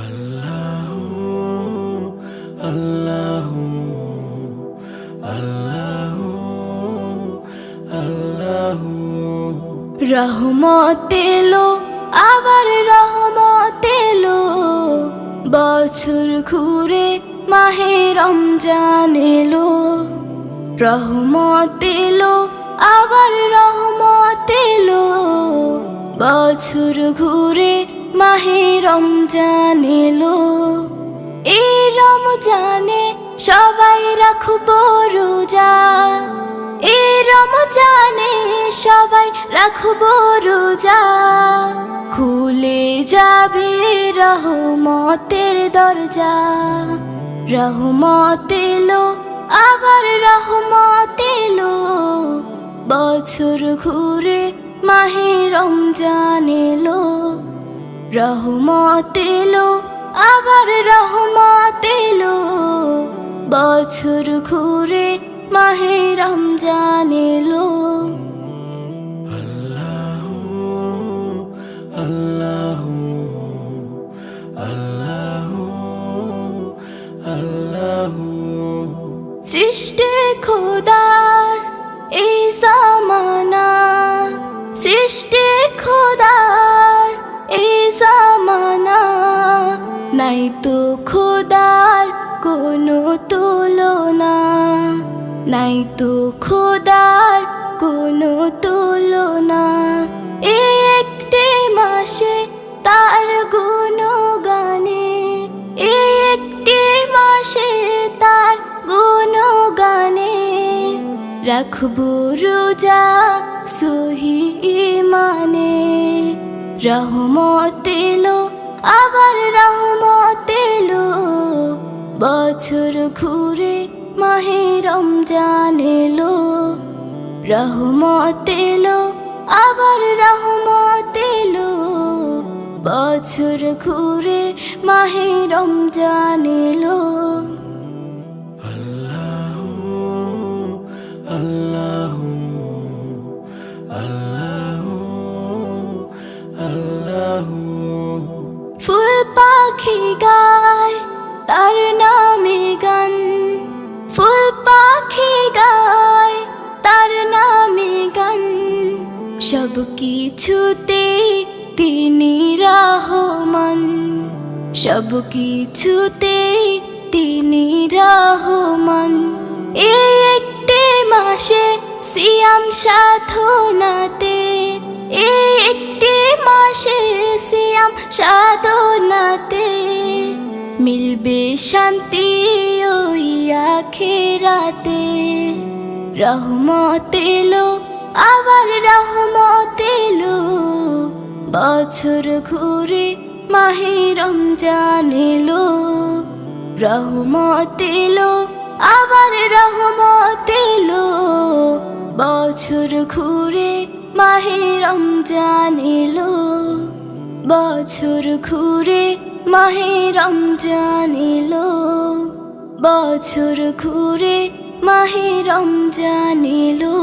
আল্লাহু আল্লাহু আল্লাহু আল্লাহু রহমত এলো আবার রহমত এলো, বছর ঘুরে মাহে রমজান এলো। রহমত এলো আবার রহমত এলো, বছর ঘুরে মাহে রমজান এলো। এই রমজানে সবাই রাখবো রোজা, এই রমজানে সবাই রাখবো রোজা। খুলে যাবে রহমতের দরজা। রহমত এলো আবার রহমত এলো, বছর ঘুরে মাহে রমজান এলো। রহমত এলো আবার রহমত এলো, বছর ঘুরে মাহে রমজান এলো। আল্লাহু আল্লাহু আল্লাহু আল্লাহু সৃষ্টি খোদার এই জামানা, সৃষ্টি খোদার এই জামানা। নাই তো খোদার কোনো তুলনা, নাই তো খোদার কোনো তুলনা। এই একটি মাসে তার গুণগানে, এই একটি মাসে তার গুণগানে। রাখবো রোজা সহি ঈমানে। রহমত এলো আবার রহমত এলো, বছর ঘুরে মাহে রমজান এলো। রহমত এলো আবার রহমত এলো, বছর ঘুরে মাহে রমজান এলো। আল্লাহু আল্লাহু আল্লাহু আল্লাহু ফুল পাখি গায় তার নামে গান, ফুল পাখি গায় তার নামে গান। সব কিছুতে তিনি রহমান, সব কিছুতে তিনি রহমান। এই একটি মাসে সিয়াম সাধনাতে, এই একটি মাসে সিয়াম সাধনাতে। মিলবে শান্তি ওই আখিরাতে। রহমত এলো আবার রহমত এলো, বছর ঘুরে মাহে রমজান এলো। রহমত এলো আবার রহমত এলো, বছর ঘুরে মাহে রমজান এলো। বছর ঘুরে মাহে রমজান এলো, বছর ঘুরে মাহে রমজান এলো।